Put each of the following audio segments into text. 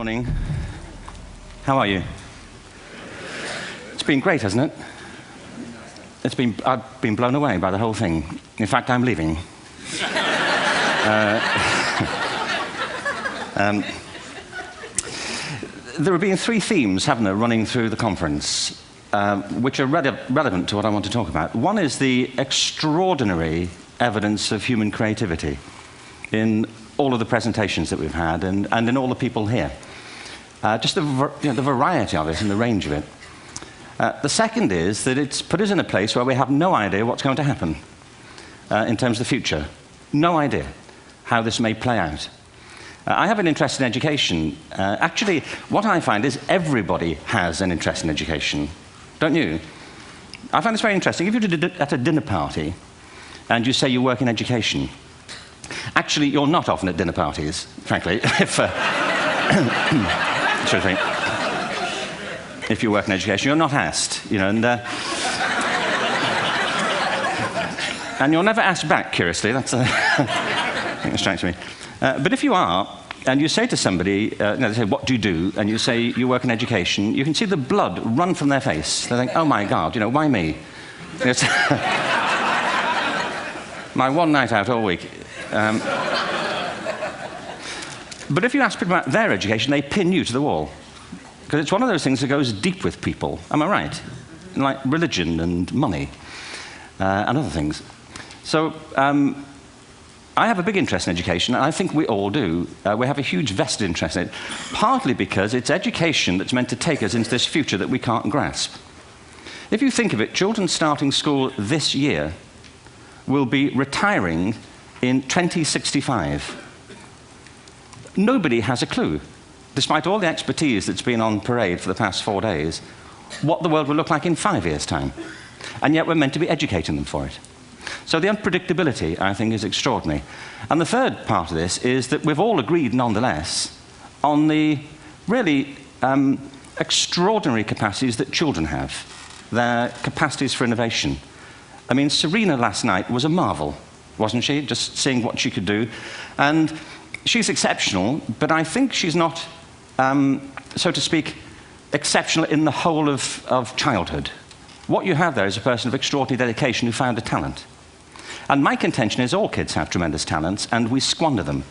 Morning. How are you? It's been great, hasn't it? I've been blown away by the whole thing. In fact, I'm leaving. There have been three themes, haven't there, running through the conference, which are relevant to what I want to talk about. One is the extraordinary evidence of human creativity in all of the presentations that we've had and in all the people here. Just the variety of it and the range of it. The second is that it's put us in a place where we have no idea what's going to happen in terms of the future. No idea how this may play out. I have an interest in education. Actually, what I find is everybody has an interest in education. Don't you? I find this very interesting. If you're at a dinner party and you say you work in education, actually, you're not often at dinner parties, frankly, if you work in education. You're not asked, and you're never asked back, curiously. That's I think it strikes me. But if you are, and you say to somebody, they say, what do you do? And you say, you work in education, you can see the blood run from their face. They think, oh my God, why me? It's my one night out all week. But if you ask people about their education, they pin you to the wall. Because it's one of those things that goes deep with people. Am I right? Like religion and money and other things. So I have a big interest in education, and I think we all do. We have a huge vested interest in it, partly because it's education that's meant to take us into this future that we can't grasp. If you think of it, children starting school this year will be retiring in 2065. Nobody has a clue, despite all the expertise that's been on parade for the past 4 days, what the world will look like in 5 years' time. And yet we're meant to be educating them for it. So the unpredictability, I think, is extraordinary. And the third part of this is that we've all agreed, nonetheless, on the really extraordinary capacities that children have, their capacities for innovation. I mean, Serena last night was a marvel, wasn't she? Just seeing what she could do. And she's exceptional, but I think she's not, so to speak, exceptional in the whole of childhood. What you have there is a person of extraordinary dedication who found a talent. And my contention is all kids have tremendous talents, and we squander them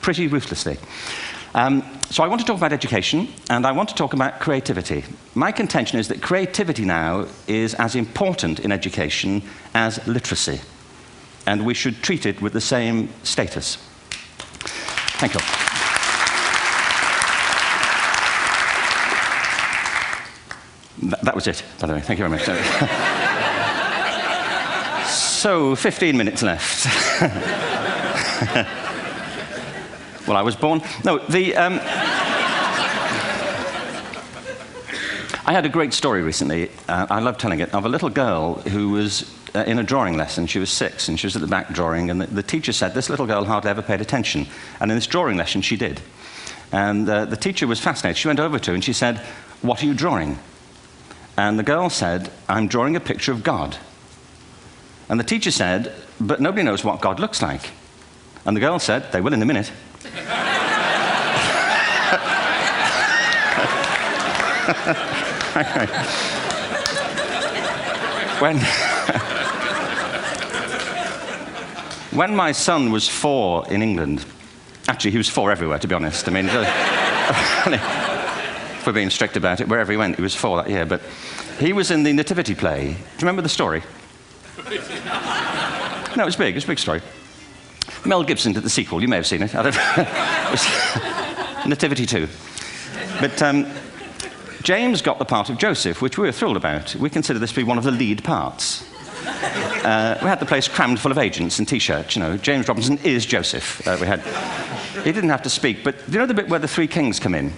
pretty ruthlessly. So I want to talk about education, and I want to talk about creativity. My contention is that creativity now is as important in education as literacy, and we should treat it with the same status. Thank you. That was it, by the way. Thank you very much. So, 15 minutes left. Well, I was born... No, I had a great story recently, I love telling it, of a little girl who was in a drawing lesson. She was 6, and she was at the back drawing, and the teacher said this little girl hardly ever paid attention. And in this drawing lesson, she did. And the teacher was fascinated. She went over to her, and she said, what are you drawing? And the girl said, I'm drawing a picture of God. And the teacher said, but nobody knows what God looks like. And the girl said, they will in a minute. When my son was 4 in England, actually he was 4 everywhere, to be honest. I mean, if we're being strict about it, wherever he went, he was 4 that year. But he was in the Nativity play. Do you remember the story? No, it was big. It was a big story. Mel Gibson did the sequel. You may have seen it. I don't know. It was Nativity 2. But James got the part of Joseph, which we were thrilled about. We consider this to be one of the lead parts. We had the place crammed full of agents in T-shirts. James Robinson is Joseph. He didn't have to speak, but do you know the bit where the 3 kings come in?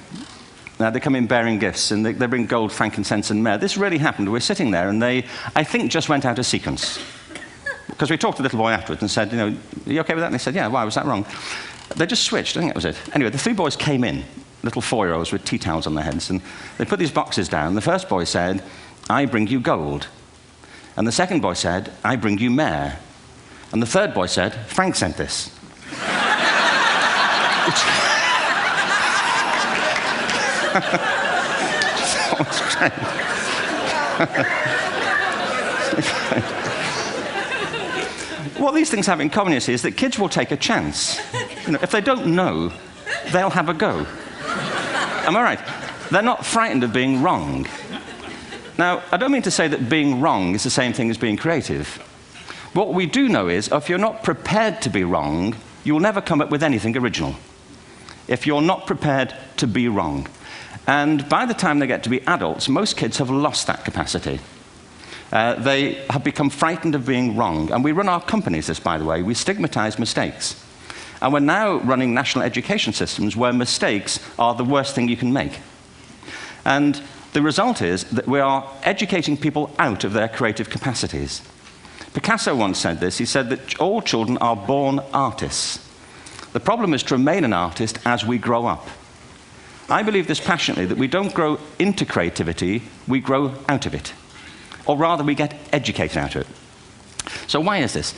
They come in bearing gifts, and they bring gold, frankincense, and myrrh. This really happened. We're sitting there, and they, I think, just went out of sequence. Because we talked to the little boy afterwards and said, are you okay with that? And they said, yeah, why was that wrong? They just switched. I think that was it. Anyway, the 3 boys came in, little 4-year-olds with tea towels on their heads, and they put these boxes down. The first boy said, I bring you gold. And the second boy said, I bring you myrrh. And the third boy said, Frank sent this. What these things have in common, you see, is that kids will take a chance. If they don't know, they'll have a go. Am I right? They're not frightened of being wrong. Now, I don't mean to say that being wrong is the same thing as being creative. What we do know is, if you're not prepared to be wrong, you'll never come up with anything original. If you're not prepared to be wrong. And by the time they get to be adults, most kids have lost that capacity. They have become frightened of being wrong. And we run our companies this, by the way. We stigmatize mistakes. And we're now running national education systems where mistakes are the worst thing you can make. And the result is that we are educating people out of their creative capacities. Picasso once said this. He said that all children are born artists. The problem is to remain an artist as we grow up. I believe this passionately, that we don't grow into creativity, we grow out of it. Or rather, we get educated out of it. So why is this?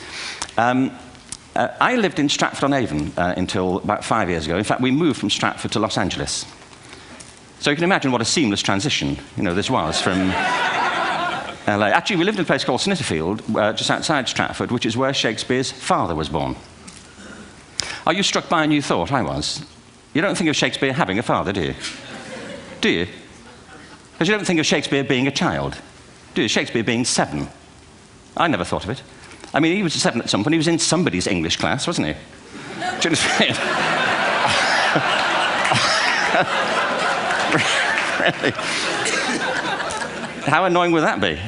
I lived in Stratford-on-Avon until about 5 years ago. In fact, we moved from Stratford to Los Angeles. So you can imagine what a seamless transition this was from LA. Actually, we lived in a place called Snitterfield, just outside Stratford, which is where Shakespeare's father was born. Are you struck by a new thought? I was. You don't think of Shakespeare having a father, do you? Do you? Because you don't think of Shakespeare being a child, do you? Shakespeare being 7. I never thought of it. I mean, he was 7 at some point. He was in somebody's English class, wasn't he? Do you understand? Really? How annoying would that be?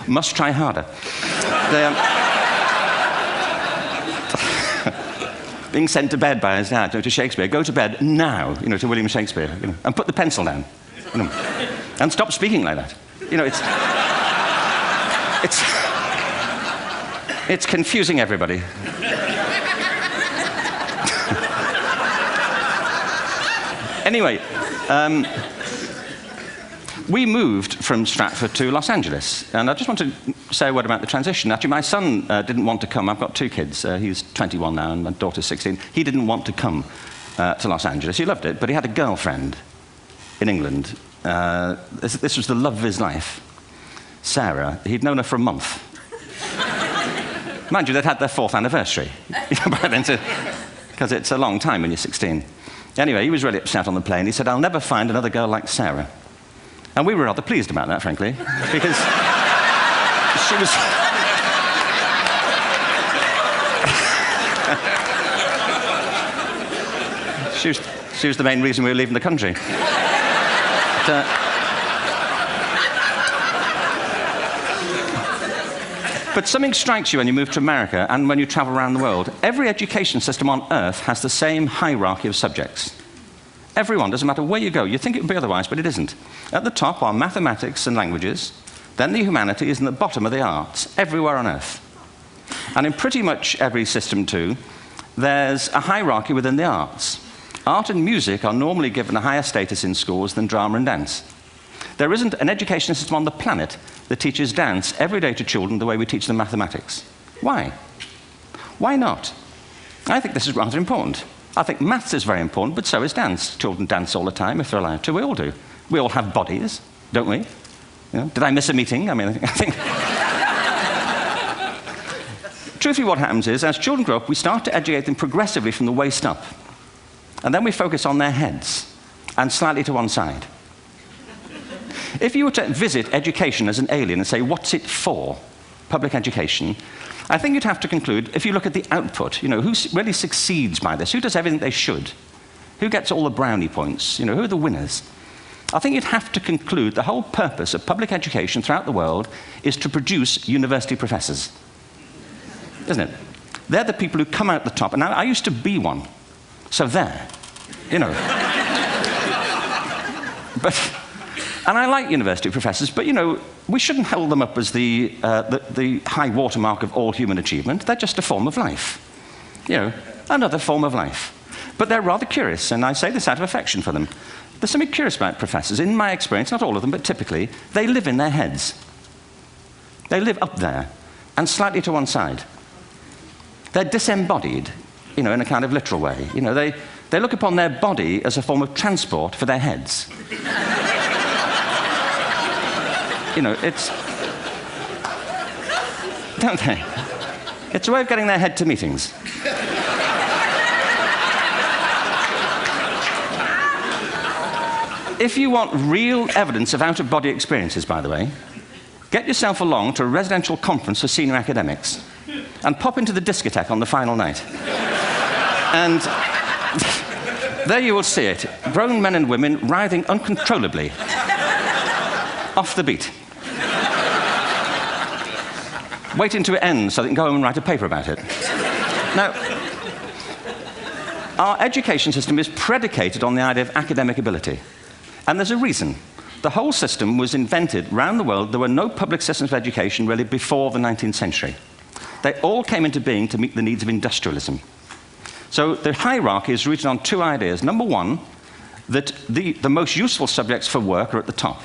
Must try harder. Being sent to bed by his dad to Shakespeare. Go to bed now, to William Shakespeare, and put the pencil down, and stop speaking like that. It's confusing everybody. Anyway, we moved from Stratford to Los Angeles, and I just want to say a word about the transition. Actually, my son didn't want to come. I've got 2 kids. He's 21 now, and my daughter's 16. He didn't want to come to Los Angeles. He loved it, but he had a girlfriend in England. This was the love of his life, Sarah. He'd known her for a month. Mind you, they'd had their 4th anniversary by then, because it's a long time when you're 16. Anyway, he was really upset on the plane. He said, "I'll never find another girl like Sarah." And we were rather pleased about that, frankly, because she was the main reason we were leaving the country. But something strikes you when you move to America and when you travel around the world. Every education system on Earth has the same hierarchy of subjects. Everyone, doesn't matter where you go. You think it would be otherwise, but it isn't. At the top are mathematics and languages, then the humanities, and the bottom are the arts, everywhere on Earth. And in pretty much every system, too, there's a hierarchy within the arts. Art and music are normally given a higher status in schools than drama and dance. There isn't an education system on the planet that teaches dance every day to children the way we teach them mathematics. Why? Why not? I think this is rather important. I think maths is very important, but so is dance. Children dance all the time if they're allowed to. We all do. We all have bodies, don't we? Did I miss a meeting? I mean, I think... Truthfully, what happens is, as children grow up, we start to educate them progressively from the waist up. And then we focus on their heads, and slightly to one side. If you were to visit education as an alien and say, what's it for, public education, I think you'd have to conclude, if you look at the output, who really succeeds by this, who does everything they should, who gets all the brownie points, who are the winners, I think you'd have to conclude the whole purpose of public education throughout the world is to produce university professors, isn't it? They're the people who come out the top, and I used to be one, so there, And I like university professors, but, we shouldn't hold them up as the high watermark of all human achievement. They're just a form of life. Another form of life. But they're rather curious, and I say this out of affection for them. There's something curious about professors. In my experience, not all of them, but typically, they live in their heads. They live up there, and slightly to one side. They're disembodied, in a kind of literal way. They look upon their body as a form of transport for their heads. It's... Don't they? It's a way of getting their head to meetings. If you want real evidence of out-of-body experiences, by the way, get yourself along to a residential conference for senior academics and pop into the discotheque on the final night. And there you will see it, grown men and women writhing uncontrollably off the beat, waiting to it ends so they can go home and write a paper about it. Now, our education system is predicated on the idea of academic ability. And there's a reason. The whole system was invented around the world. There were no public systems of education really before the 19th century. They all came into being to meet the needs of industrialism. So the hierarchy is rooted on two ideas. Number one, that the most useful subjects for work are at the top.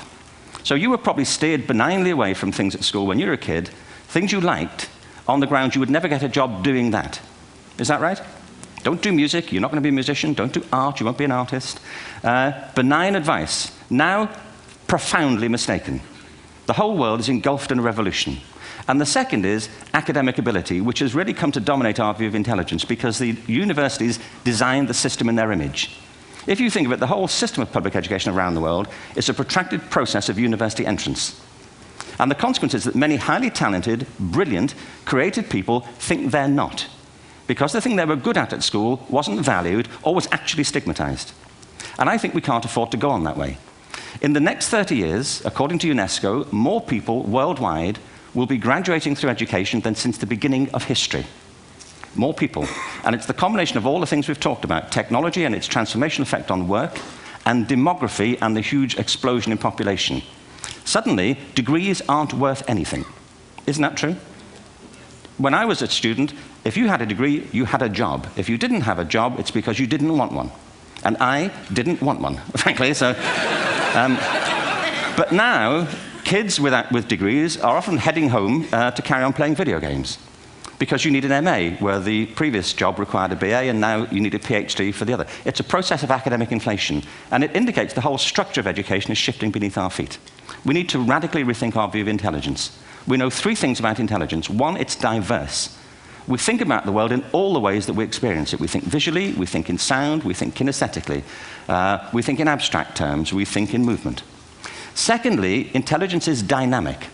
So you were probably steered benignly away from things at school when you were a kid, things you liked, on the grounds you would never get a job doing that. Is that right? Don't do music, you're not going to be a musician. Don't do art, you won't be an artist. Benign advice, now profoundly mistaken. The whole world is engulfed in a revolution. And the second is academic ability, which has really come to dominate our view of intelligence because the universities designed the system in their image. If you think of it, the whole system of public education around the world is a protracted process of university entrance. And the consequence is that many highly talented, brilliant, creative people think they're not, because the thing they were good at school wasn't valued or was actually stigmatized. And I think we can't afford to go on that way. In the next 30 years, according to UNESCO, more people worldwide will be graduating through education than since the beginning of history. More people. And it's the combination of all the things we've talked about, technology and its transformational effect on work, and demography and the huge explosion in population. Suddenly, degrees aren't worth anything. Isn't that true? When I was a student, if you had a degree, you had a job. If you didn't have a job, it's because you didn't want one. And I didn't want one, frankly. So, but now, kids with degrees are often heading home to carry on playing video games because you need an MA, where the previous job required a BA, and now you need a PhD for the other. It's a process of academic inflation, and it indicates the whole structure of education is shifting beneath our feet. We need to radically rethink our view of intelligence. We know three things about intelligence. One, it's diverse. We think about the world in all the ways that we experience it. We think visually, we think in sound, we think kinesthetically, we think in abstract terms, we think in movement. Secondly, intelligence is dynamic.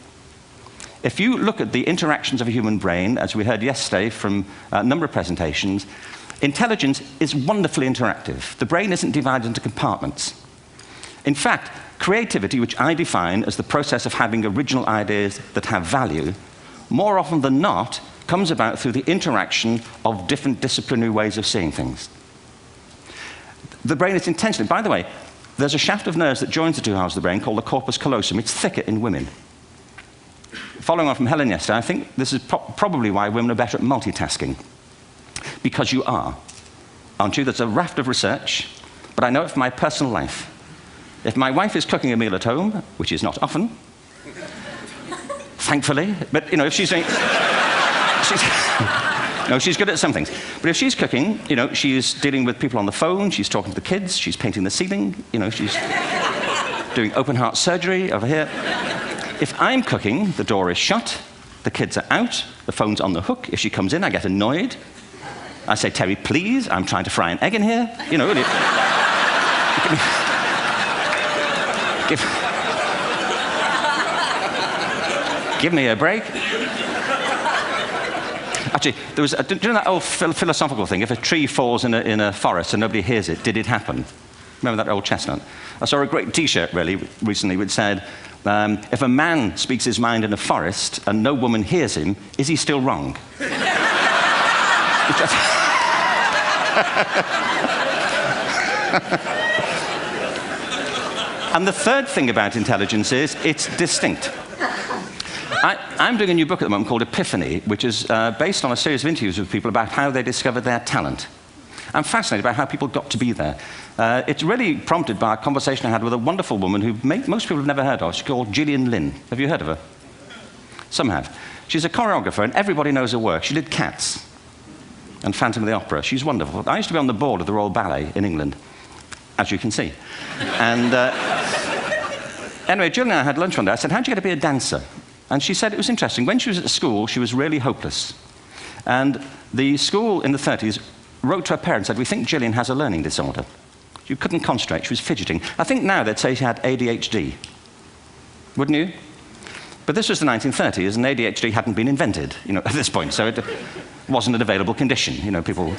If you look at the interactions of a human brain, as we heard yesterday from a number of presentations, intelligence is wonderfully interactive. The brain isn't divided into compartments. In fact, creativity, which I define as the process of having original ideas that have value, more often than not, comes about through the interaction of different disciplinary ways of seeing things. The brain is intentionally, by the way, there's a shaft of nerves that joins the two halves of the brain called the corpus callosum. It's thicker in women. Following on from Helen yesterday, I think this is probably why women are better at multitasking. Because you are, aren't you? There's a raft of research, but I know it from my personal life. If my wife is cooking a meal at home, which is not often, thankfully, but if she's doing... No, she's good at some things. But if she's cooking, she's dealing with people on the phone, she's talking to the kids, she's painting the ceiling, she's doing open heart surgery over here. If I'm cooking, the door is shut, the kids are out, the phone's on the hook. If she comes in, I get annoyed. I say, Terry, please, I'm trying to fry an egg in here. Give me a break. Actually, there was, do you know that old philosophical thing? If a tree falls in a forest and nobody hears it, did it happen? Remember that old chestnut? I saw a great T-shirt, really, recently, which said, if a man speaks his mind in a forest and no woman hears him, is he still wrong? And the third thing about intelligence is it's distinct. I'm doing a new book at the moment called Epiphany, which is based on a series of interviews with people about how they discovered their talent. I'm fascinated by how people got to be there. It's really prompted by a conversation I had with a wonderful woman who most people have never heard of. She's called Gillian Lynn. Have you heard of her? Some have. She's a choreographer, and everybody knows her work. She did Cats. and Phantom of the Opera. She's wonderful. I used to be on the board of the Royal Ballet in England, as you can see. And anyway, Jill and I had lunch one day. I said, how'd you get to be a dancer? And she said it was interesting. When she was at school, she was really hopeless. And the school in the 30s wrote to her parents and said, we think Gillian has a learning disorder. She couldn't concentrate, she was fidgeting. I think now they'd say she had ADHD. Wouldn't you? But this was the 1930s, and ADHD hadn't been invented, at this point, so it wasn't an available condition. People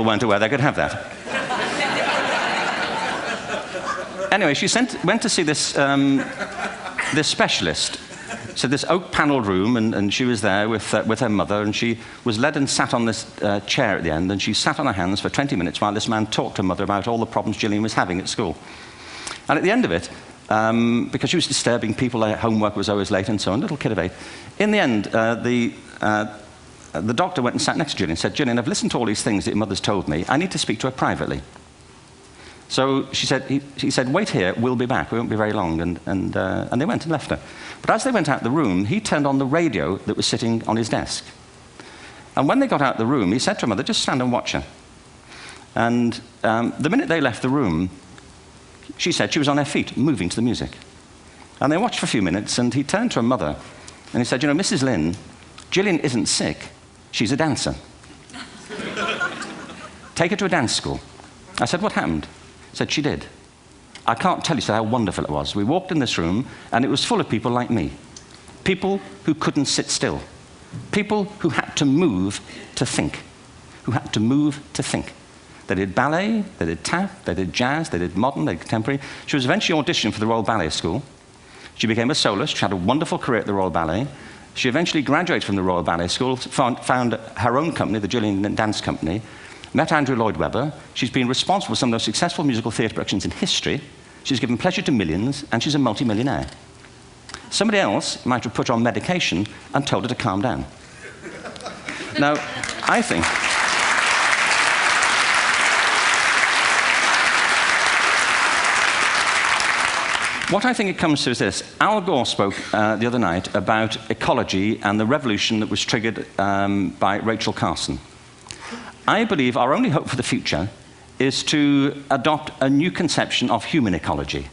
weren't aware they could have that. Anyway, she went to see this specialist. So this oak-panelled room, and she was there with her mother, and she was led and sat on this chair at the end, and she sat on her hands for 20 minutes while this man talked to her mother about all the problems Gillian was having at school. And at the end of it, because she was disturbing people, her homework was always late and so on, little kid of 8, in the end, the doctor went and sat next to Gillian and said, Gillian, I've listened to all these things that your mother's told me. I need to speak to her privately. So he said, wait here, we'll be back. We won't be very long. And they went and left her. But as they went out the room, he turned on the radio that was sitting on his desk. And when they got out the room, he said to her mother, just stand and watch her. And the minute they left the room, she said she was on her feet, moving to the music. And they watched for a few minutes, and he turned to her mother, and he said, Mrs. Lynn, Gillian isn't sick. She's a dancer. Take her to a dance school. I said, what happened? He said, she did. I can't tell you how wonderful it was. We walked in this room, and it was full of people like me. People who couldn't sit still. People who had to move to think. Who had to move to think. They did ballet, they did tap, they did jazz, they did modern, they did contemporary. She was eventually auditioned for the Royal Ballet School. She became a soloist. She had a wonderful career at the Royal Ballet. She eventually graduated from the Royal Ballet School, found her own company, the Gillian Dance Company, met Andrew Lloyd Webber. She's been responsible for some of the most successful musical theatre productions in history. She's given pleasure to millions, and she's a multi-millionaire. Somebody else might have put her on medication and told her to calm down. Now, I think... What I think it comes to is this. Al Gore spoke the other night about ecology and the revolution that was triggered by Rachel Carson. I believe our only hope for the future is to adopt a new conception of human ecology,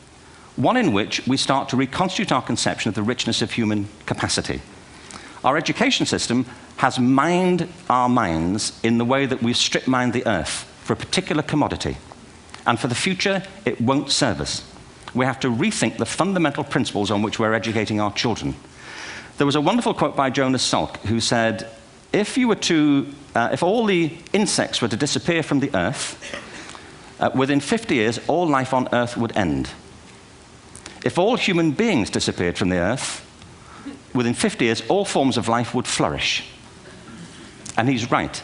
one in which we start to reconstitute our conception of the richness of human capacity. Our education system has mined our minds in the way that we've strip-mined the earth for a particular commodity, and for the future, it won't serve us. We have to rethink the fundamental principles on which we're educating our children. There was a wonderful quote by Jonas Salk, who said, if all the insects were to disappear from the earth, within 50 years, all life on earth would end. If all human beings disappeared from the earth, within 50 years, all forms of life would flourish. And he's right.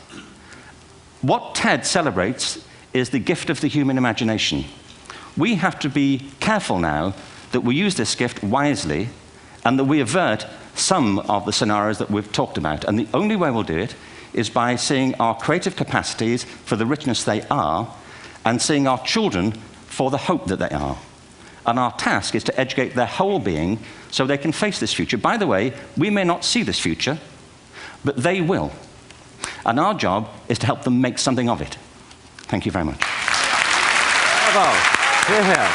What TED celebrates is the gift of the human imagination. We have to be careful now that we use this gift wisely and that we avert some of the scenarios that we've talked about. And the only way we'll do it is by seeing our creative capacities for the richness they are and seeing our children for the hope that they are. And our task is to educate their whole being so they can face this future. By the way, we may not see this future, but they will. And our job is to help them make something of it. Thank you very much. Bravo. Here, here.